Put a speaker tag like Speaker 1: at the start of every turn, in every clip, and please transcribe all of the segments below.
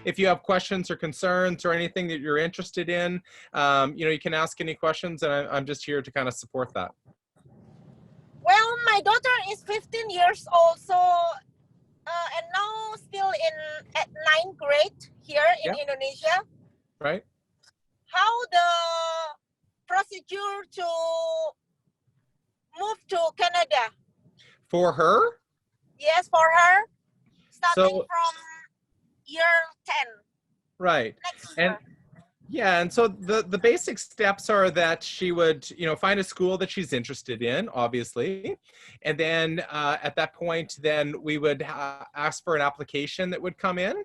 Speaker 1: if you have questions or concerns or anything that you're interested in, you can ask any questions, and I'm just here to kind of support that.
Speaker 2: Well, my daughter is 15 years old, so and now still at 9th grade here in Indonesia.
Speaker 1: Right.
Speaker 2: How the procedure to move to Canada?
Speaker 1: For her?
Speaker 2: Yes, for her. Starting from year 10.
Speaker 1: Right.
Speaker 2: Next year.
Speaker 1: And so the basic steps are that she would, find a school that she's interested in, obviously. And then at that point, then we would ask for an application that would come in.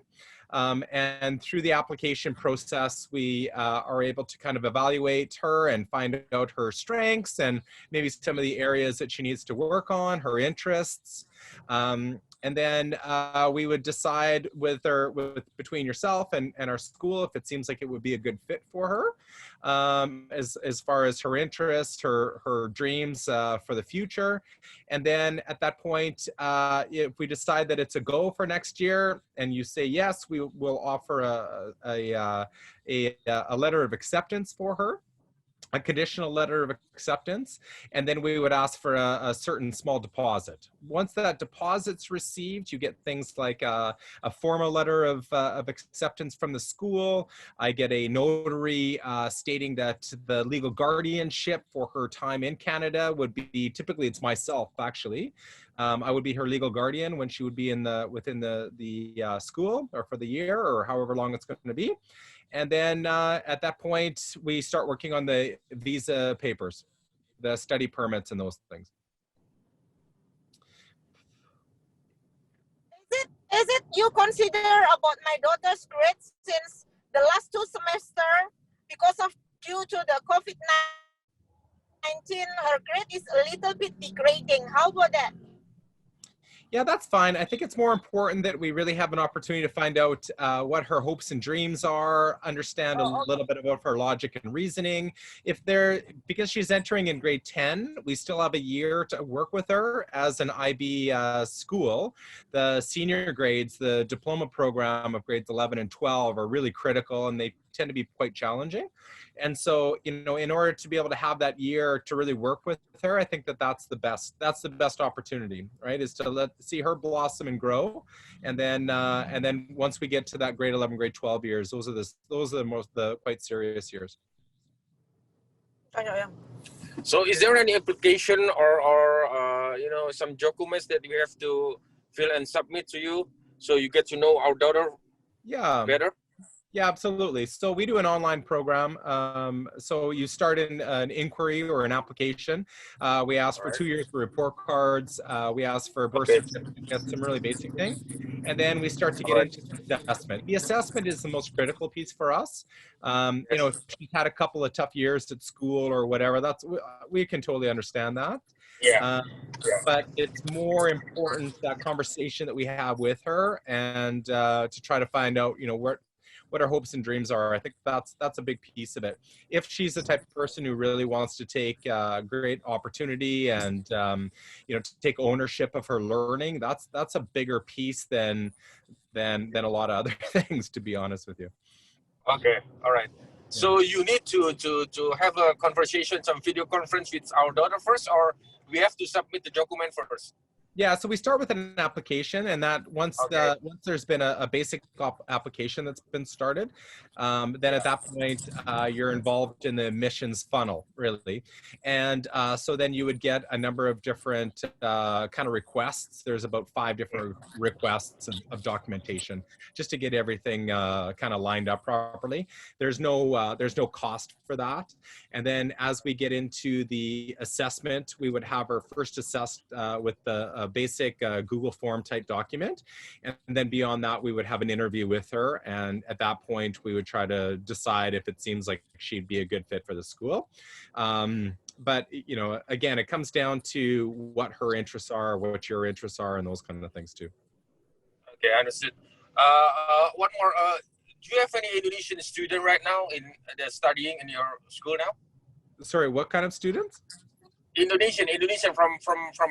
Speaker 1: And through the application process, we are able to kind of evaluate her and find out her strengths and maybe some of the areas that she needs to work on, her interests. And then we would decide between yourself and our school if it seems like it would be a good fit for her, as far as her interests, her dreams for the future. And then at that point, if we decide that it's a go for next year, and you say yes, we will offer a letter of acceptance for her. A conditional letter of acceptance, and then we would ask for a certain small deposit. Once that deposit's received, you get things like a formal letter of acceptance from the school. I get a notary stating that the legal guardianship for her time in Canada would be, typically it's myself actually. I would be her legal guardian when she would be within the school, or for the year, or however long it's going to be. And then at that point, we start working on the visa papers, the study permits and those things.
Speaker 2: Is it you consider about my daughter's grades since the last 2 semesters, due to the COVID-19, her grade is a little bit degrading. How about that?
Speaker 1: Yeah, that's fine. I think it's more important that we really have an opportunity to find out what her hopes and dreams are, understand a little bit about her logic and reasoning. Because she's entering in grade 10, we still have a year to work with her as an IB school. The senior grades, the diploma program of grades 11 and 12 are really critical, and they tend to be quite challenging. And so, in order to be able to have that year to really work with her, I think that's the best opportunity, right? Is to see her blossom and grow. And then once we get to that grade 11, grade 12 years, those are the quite serious years.
Speaker 3: So is there any application or some documents that we have to fill and submit to you so you get to know our daughter better?
Speaker 1: Yeah, absolutely. So we do an online program. So you start in an inquiry or an application. We ask for 2 years for report cards. We ask for birth certificates, some really basic things. And then we start to get into the assessment. The assessment is the most critical piece for us. If she's had a couple of tough years at school or whatever, we can totally understand that. But it's more important, that conversation that we have with her, and to try to find out, what her hopes and dreams are. I think that's a big piece of it. If she's the type of person who really wants to take great opportunity and to take ownership of her learning, that's a bigger piece than a lot of other things, to be honest with you.
Speaker 3: Okay, all right. So you need to have a conversation, some video conference with our daughter first, or we have to submit the document first?
Speaker 1: Yeah, so we start with an application, and that once there's been a basic application that's been started, then at that point you're involved in the admissions funnel, really. And so then you would get a number of different kind of requests. There's about 5 different requests of documentation, just to get everything kind of lined up properly. There's no cost for that. And then as we get into the assessment, we would have her first assessed with the basic Google form type document. And then beyond that, we would have an interview with her. And at that point, we would try to decide if it seems like she'd be a good fit for the school. But, again, it comes down to what her interests are, what your interests are, and those kind of things too.
Speaker 3: Okay, understood. One more. Do you have any Indonesian student right now studying in your school now?
Speaker 1: Sorry, what kind of students?
Speaker 3: Indonesian from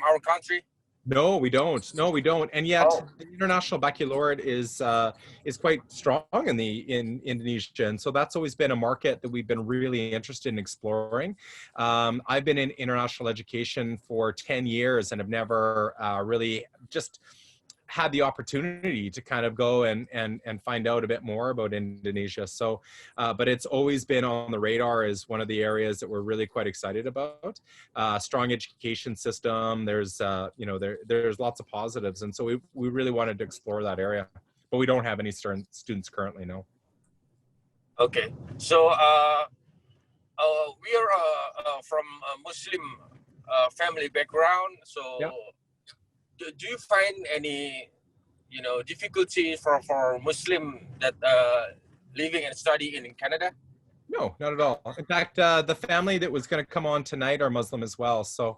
Speaker 3: our country.
Speaker 1: No, we don't. No, we don't. And yet,
Speaker 3: Oh,
Speaker 1: the International Baccalaureate is quite strong in Indonesia, and so that's always been a market that we've been really interested in exploring. I've been in international education for 10 years and have never really just had the opportunity to kind of go and find out a bit more about Indonesia. So, but it's always been on the radar as one of the areas that we're really quite excited about. Strong education system. There's there's lots of positives, and so we really wanted to explore that area, but we don't have any students currently. No.
Speaker 3: okay. So we are from a Muslim family background. So
Speaker 1: Yeah.
Speaker 3: do you find any difficulty for Muslim that living and studying in Canada?
Speaker 1: No, not at all. In fact, the family that was going to come on tonight are Muslim as well. So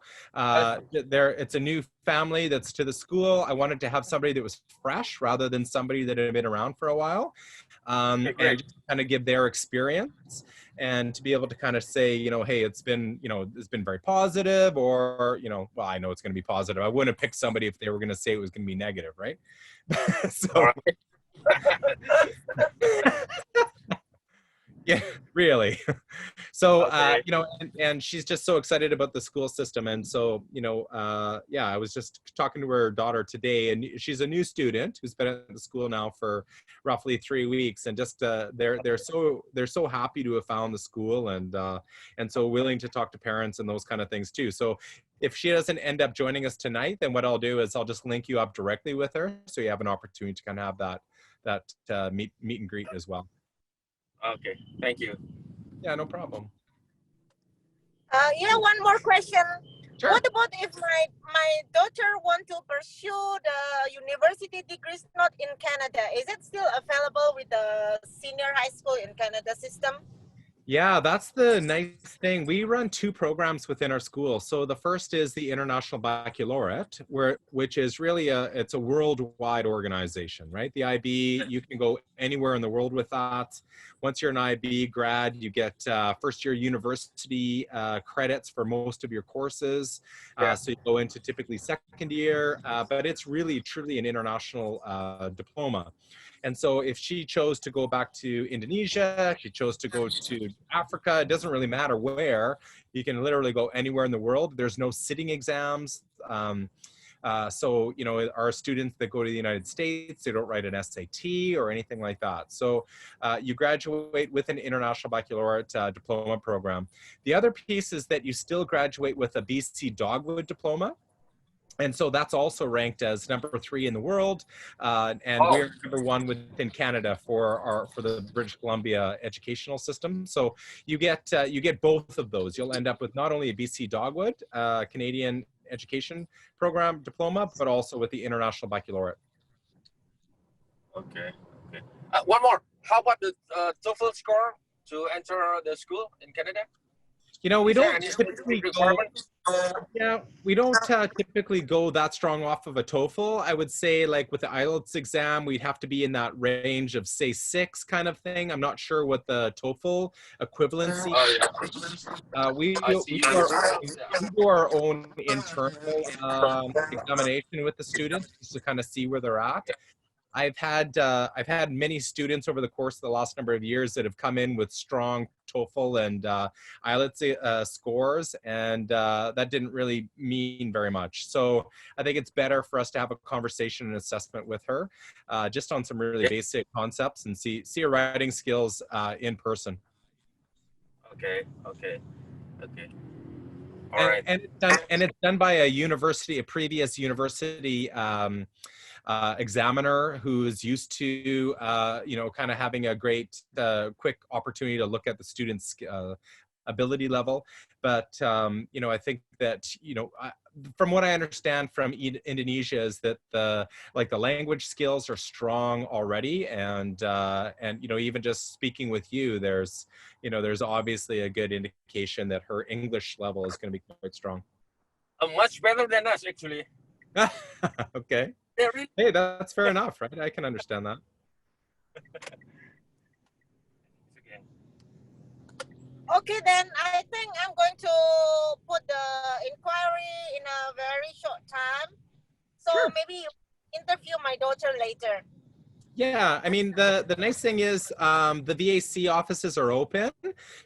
Speaker 1: it's a new family that's to the school. I wanted to have somebody that was fresh rather than somebody that had been around for a while,
Speaker 3: Okay, great.
Speaker 1: and just kind of give their experience and to be able to kind of say, hey, it's been very positive, or, well, I know it's going to be positive. I wouldn't have picked somebody if they were going to say it was going to be negative, right? So.
Speaker 3: All right.
Speaker 1: Yeah, really. So,
Speaker 3: Okay.
Speaker 1: and she's just so excited about the school system. And so, yeah, I was just talking to her daughter today, and she's a new student who's been at the school now for roughly 3 weeks. And just they're so happy to have found the school, and so willing to talk to parents and those kind of things too. So if she doesn't end up joining us tonight, then what I'll do is I'll just link you up directly with her, so you have an opportunity to kind of have that meet and greet as well.
Speaker 3: Okay. Thank you.
Speaker 1: Yeah, no problem.
Speaker 2: Yeah, one more question.
Speaker 1: Sure.
Speaker 2: What about if my daughter want to pursue the university degrees not in Canada? Is it still available with the senior high school in Canada system?
Speaker 1: Yeah, that's the nice thing. We run 2 programs within our school. So the first is the International Baccalaureate, which is really it's a worldwide organization, right? The IB, you can go anywhere in the world with that. Once you're an IB grad, you get first year university credits for most of your courses. So you go into typically second year, but it's really truly an international diploma. And so if she chose to go back to Indonesia, she chose to go to Africa, it doesn't really matter where. You can literally go anywhere in the world. There's no sitting exams. So, our students that go to the United States, they don't write an SAT or anything like that. So you graduate with an International Baccalaureate diploma program. The other piece is that you still graduate with a BC Dogwood diploma. And so that's also ranked as number 3 in the world, and we're number 1 within Canada for the British Columbia educational system. So you get both of those. You'll end up with not only a BC Dogwood Canadian education program diploma, but also with the International Baccalaureate.
Speaker 3: Okay. Okay. One more. How about the TOEFL score to enter the school in Canada?
Speaker 1: We don't typically go. Yeah, we don't typically go that strong off of a TOEFL. I would say, like with the IELTS exam, we'd have to be in that range of say 6 kind of thing. I'm not sure what the TOEFL equivalency is. We do our own internal examination with the students just to kind of see where they're at. I've had many students over the course of the last number of years that have come in with strong TOEFL and IELTS scores, and that didn't really mean very much. So I think it's better for us to have a conversation and assessment with her, just on some really basic concepts, and see her writing skills in person.
Speaker 3: Okay. Okay. Okay.
Speaker 1: And it's done by a previous university examiner who's used to, kind of having a great, quick opportunity to look at the student's ability level. But, I think that, from what I understand from Indonesia is that the language skills are strong already. And even just speaking with you, there's obviously a good indication that her English level is going to be quite strong.
Speaker 3: Much better than us, actually.
Speaker 1: Okay.
Speaker 3: Yeah, really?
Speaker 1: Hey, that's fair enough, right? I can understand that.
Speaker 2: Okay, then I think I'm going to put the inquiry in a very short time. So
Speaker 1: Sure.
Speaker 2: maybe interview my daughter later.
Speaker 1: Yeah, I mean, the nice thing is the VAC offices are open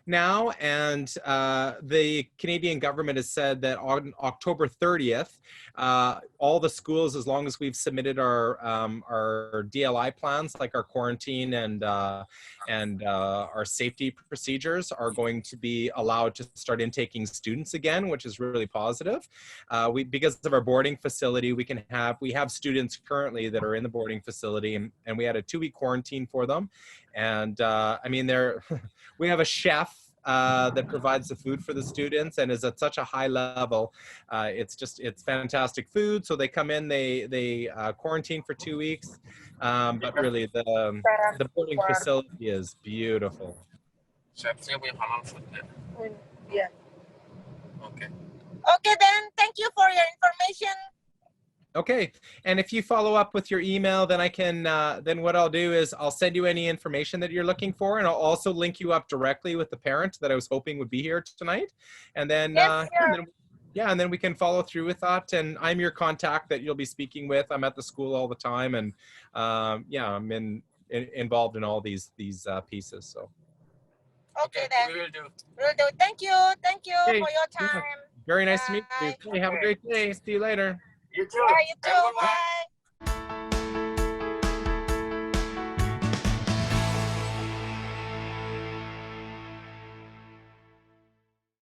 Speaker 1: now, and the Canadian government has said that on October 30th, all the schools, as long as we've submitted our DLI plans, like our quarantine and our safety procedures, are going to be allowed to start intaking students again, which is really positive. Because of our boarding facility, we have students currently that are in the boarding facility, and we had a 2-week quarantine for them. And I mean, we have a chef that provides the food for the students and is at such a high level. It's fantastic food. So they come in, they quarantine for 2 weeks. But really the boarding facility is beautiful.
Speaker 3: Chefnya punya halal food ya.
Speaker 2: Yeah.
Speaker 3: Okay.
Speaker 2: Okay, then thank you for your information.
Speaker 1: Okay, and if you follow up with your email, then I can, then what I'll do is I'll send you any information that you're looking for, and I'll also link you up directly with the parent that I was hoping would be here tonight. And then,
Speaker 2: Yes, sure.
Speaker 1: and then we can follow through with that. And I'm your contact that you'll be speaking with. I'm at the school all the time, and yeah, I'm involved in all these pieces. So.
Speaker 2: Okay, then.
Speaker 3: We will do.
Speaker 2: Will do. Thank you. Thank you
Speaker 1: Okay,
Speaker 2: for your
Speaker 1: yeah.
Speaker 2: time.
Speaker 1: Very nice to meet you.
Speaker 2: Bye.
Speaker 1: Okay, have a great day. See you later.
Speaker 3: You too.
Speaker 2: Yeah, you too.
Speaker 3: Have a good one.
Speaker 2: Bye.